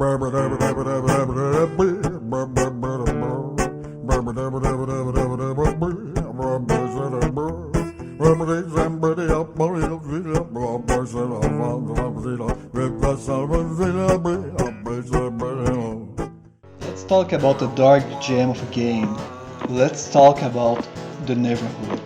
Let's talk about the dark gem of a game. Let's talk about the Neverhood.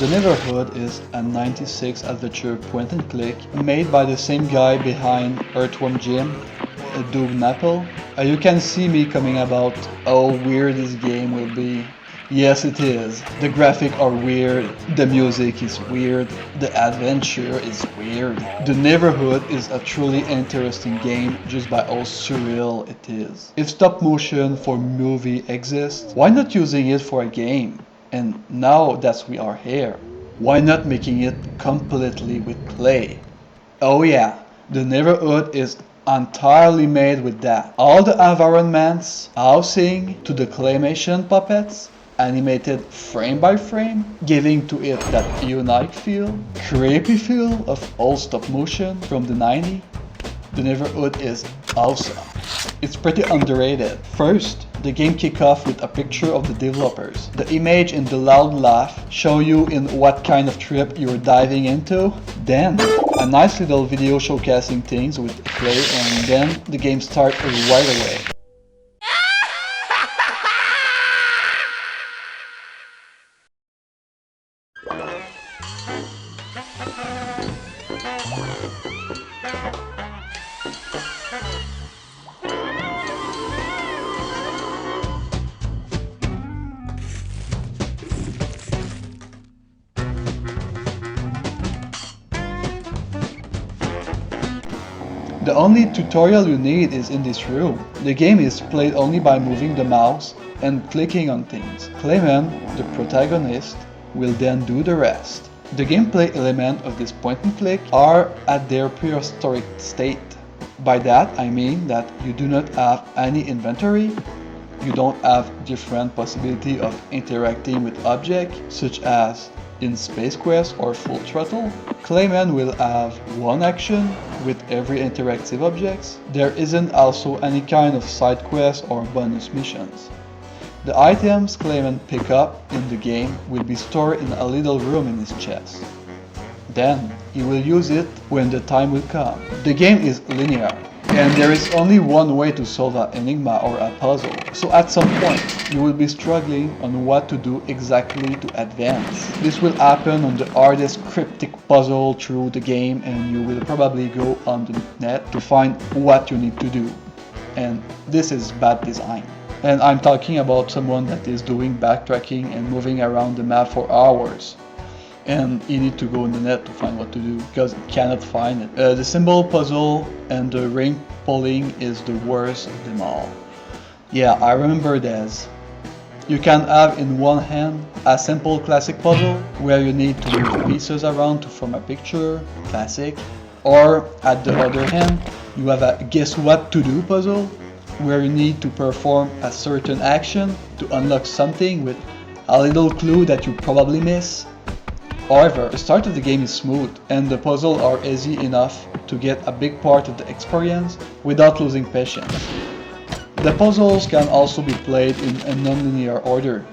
The Neverhood is a 96 adventure point and click made by the same guy behind Earthworm Jim, TenNapel. You can see me coming about how weird this game will be. Yes, it is. The graphics are weird, the music is weird, the adventure is weird. The Neverhood is a truly interesting game just by how surreal it is. If stop motion for movie exists, why not using it for a game? And now that we are here, why not making it completely with clay? Oh yeah, the Neverhood is entirely made with that. All the environments, housing, to the claymation puppets, animated frame by frame, giving to it that unique feel, creepy feel of old stop motion from the 90s. The Neverhood is awesome. It's pretty underrated. First, the game kicks off with a picture of the developers. The image and the loud laugh show you in what kind of trip you're diving into. Then, a nice little video showcasing things with clay, and then the game starts right away. The only tutorial you need is in this room. The game is played only by moving the mouse and clicking on things. Clayman, the protagonist, will then do the rest. The gameplay elements of this point and click are at their prehistoric state. By that I mean that you do not have any inventory, you don't have different possibility of interacting with objects such as in Space Quest or Full Throttle. Clayman will have one action with every interactive object. There isn't also any kind of side quest or bonus missions. The items Clayman pick up in the game will be stored in a little room in his chest. Then he will use it when the time will come. The game is linear, and there is only one way to solve an enigma or a puzzle. So at some point, you will be struggling on what to do exactly to advance. This will happen on the hardest cryptic puzzle through the game, and you will probably go on the net to find what you need to do. And this is bad design. And I'm talking about someone that is doing backtracking and moving around the map for hours. And you need to go on the net to find what to do because you cannot find it. The symbol puzzle and the ring pulling is the worst of them all. Yeah, I remember this. You can have in one hand a simple classic puzzle where you need to move pieces around to form a picture, classic. Or at the other hand, you have a guess what to do puzzle where you need to perform a certain action to unlock something with a little clue that you probably miss. However, the start of the game is smooth and the puzzles are easy enough to get a big part of the experience without losing patience. The puzzles can also be played in a non-linear order,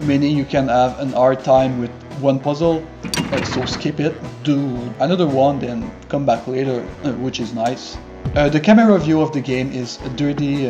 meaning you can have an hard time with one puzzle, so skip it, do another one, then come back later, which is nice. The camera view of the game is a dirty,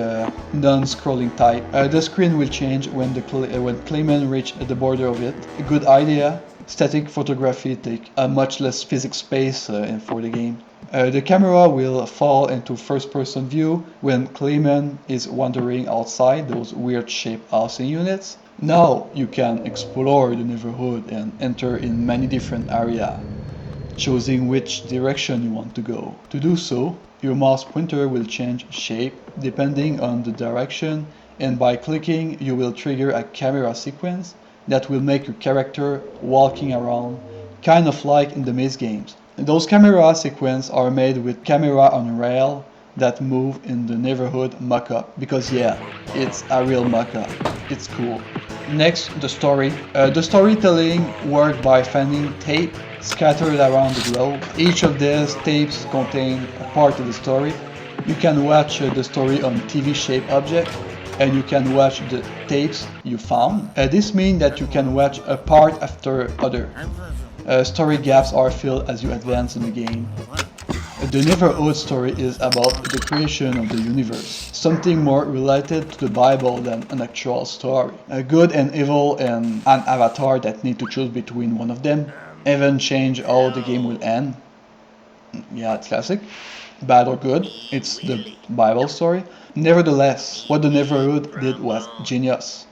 non-scrolling type. The screen will change when Clayman reach the border of it. A good idea. Static photography take a much less physics space for the game. The camera will fall into first-person view when Clayman is wandering outside those weird-shaped housing units. Now you can explore the neighborhood and enter in many different areas, choosing which direction you want to go. To do so, your mouse pointer will change shape depending on the direction, and by clicking you will trigger a camera sequence that will make your character walking around, kind of like in the maze games. Those camera sequences are made with camera on rail that move in the Neverhood mock-up, because yeah, it's a real mock-up. It's cool. Next, the story. The storytelling worked by finding tape scattered around the globe. Each of these tapes contain a part of the story. You can watch the story on TV-shaped object, and you can watch the tapes you found. This means that you can watch a part after other. Story gaps are filled as you advance in the game. The Neverhood story is about the creation of the universe, something more related to the Bible than an actual story. A good and evil and an avatar that need to choose between one of them, even change how the game will end. Yeah, it's classic. Bad or good, it's the Bible story. Nevertheless, what the Neverhood did was genius,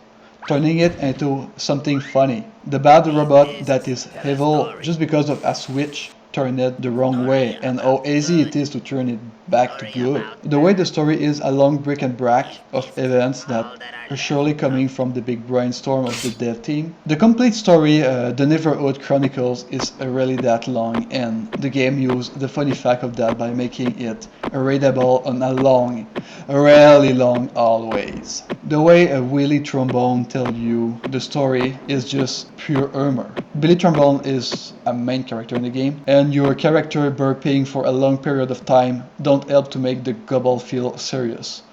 turning it into something funny. The bad robot that is evil just because of a switch turned it the wrong way, and how easy it is to turn it back to good. The way the story is a long brick and brack of events that are surely coming from the big brainstorm of the dev team. The complete story, The Neverhood Chronicles, is really that long, and the game used the funny fact of that by making it readable on a long, really long always. The way a Willie Trombone tells you the story is just pure humor. Billy Trombone is a main character in the game, and your character burping for a long period of time don't help to make the gobble feel serious.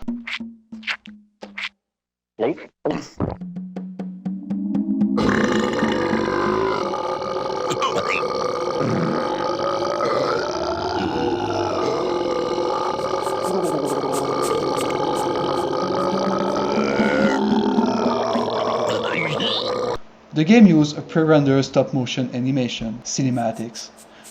The game used a pre-rendered stop-motion animation, cinematics,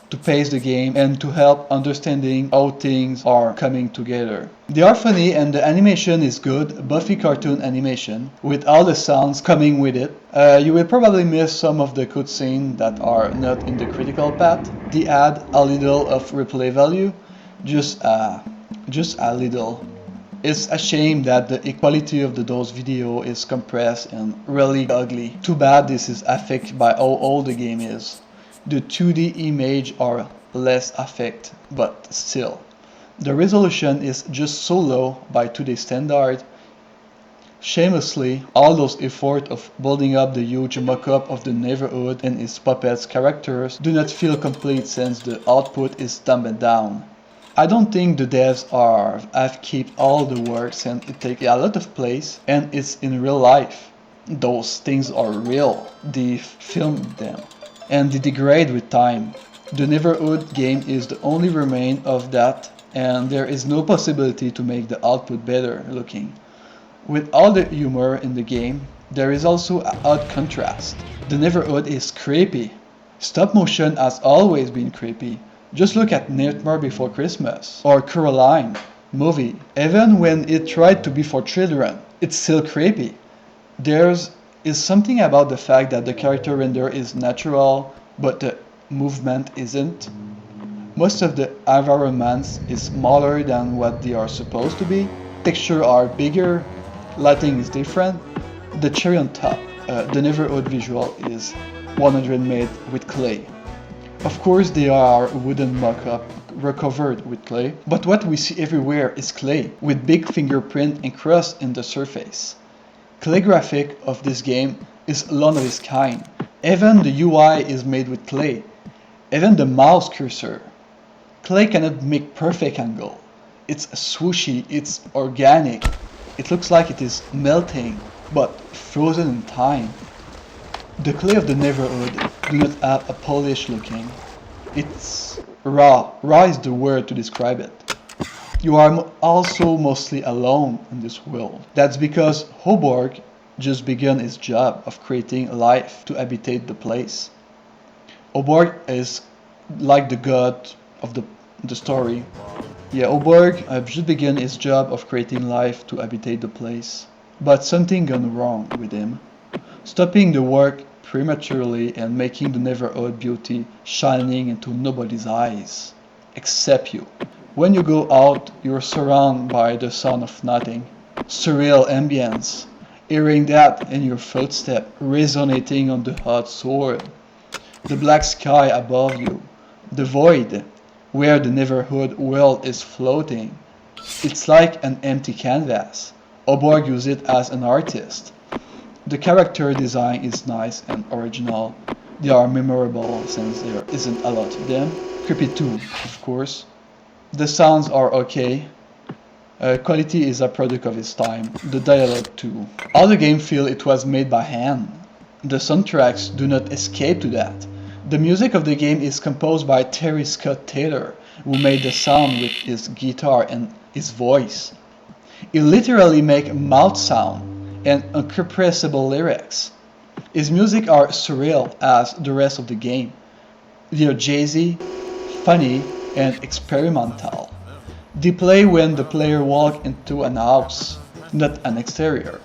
to pace the game and to help understanding how things are coming together. They are funny and the animation is good, Buffy cartoon animation, with all the sounds coming with it. You will probably miss some of the cutscenes that are not in the critical path. They add a little of replay value, just a little. It's a shame that the quality of those video is compressed and really ugly. Too bad this is affected by how old the game is. The 2D image are less affected, but still. The resolution is just so low by today's standard. Shamelessly, all those effort of building up the huge mock-up of the Neverhood and its puppets characters do not feel complete since the output is dumbed down. I don't think the devs have kept all the works and it takes a lot of place and it's in real life. Those things are real. They filmed them and they degrade with time. The Neverhood game is the only remain of that and there is no possibility to make the output better looking. With all the humor in the game, there is also an odd contrast. The Neverhood is creepy. Stop motion has always been creepy. Just look at Nightmare Before Christmas or Coraline movie. Even when it tried to be for children, it's still creepy. There is something about the fact that the character render is natural, but the movement isn't. Most of the environments is smaller than what they are supposed to be. Textures are bigger, lighting is different. The cherry on top, the Neverhood visual is 100 made with clay. Of course they are wooden mock-up recovered with clay, but what we see everywhere is clay, with big fingerprint encrusted in the surface. Clay graphic of this game is one of its kind. Even the UI is made with clay. Even the mouse cursor. Clay cannot make perfect angle. It's swooshy, it's organic. It looks like it is melting, but frozen in time. The clay of the Neverhood do not have a polished looking. It's raw. Raw is the word to describe it. You are also mostly alone in this world. That's because Hoborg just began his job of creating life to habitate the place. Hoborg is like the god of the story. Yeah, Hoborg just began his job of creating life to habitate the place. But something gone wrong with him. Stopping the work prematurely and making the Neverhood beauty shining into nobody's eyes, except you. When you go out, you're surrounded by the sound of nothing, surreal ambience, hearing that in your footstep resonating on the hot sword, the black sky above you, the void where the Neverhood world is floating. It's like an empty canvas. Hoborg used it as an artist. The character design is nice and original. They are memorable since there isn't a lot of them. Creepy too, of course. The sounds are okay. Quality is a product of its time, the dialogue too. How the game feels it was made by hand. The soundtracks do not escape to that. The music of the game is composed by Terry Scott Taylor, who made the sound with his guitar and his voice. He literally makes mouth sound and incompressible lyrics. His music are surreal as the rest of the game. They are jazzy, funny, and experimental. They play when the player walks into an house, not an exterior.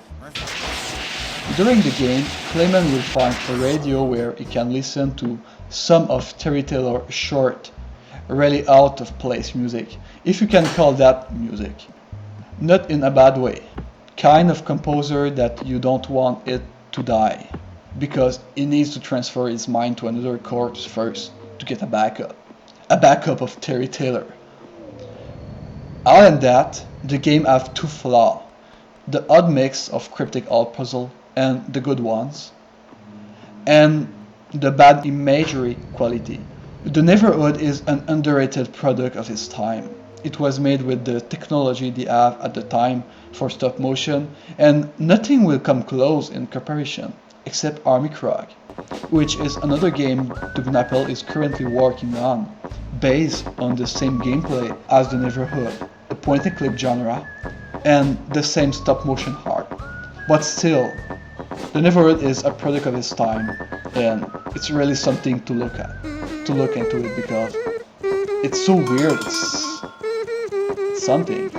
During the game, Clayman will find a radio where he can listen to some of Terry Taylor's short, really out of place music, if you can call that music. Not in a bad way. Kind of composer that you don't want it to die, because he needs to transfer his mind to another corpse first to get a backup. A backup of Terry Taylor. Other than that, the game have two flaws. The odd mix of cryptic alt puzzle and the good ones, and the bad imagery quality. The Neverhood is an underrated product of its time. It was made with the technology they have at the time for stop motion, and nothing will come close in comparison, except Army Krog, which is another game TenNapel is currently working on, based on the same gameplay as the Neverhood, the point-and-click genre, and the same stop-motion art. But still, the Neverhood is a product of its time, and it's really something to look at, to look into it, because it's so weird, it's something.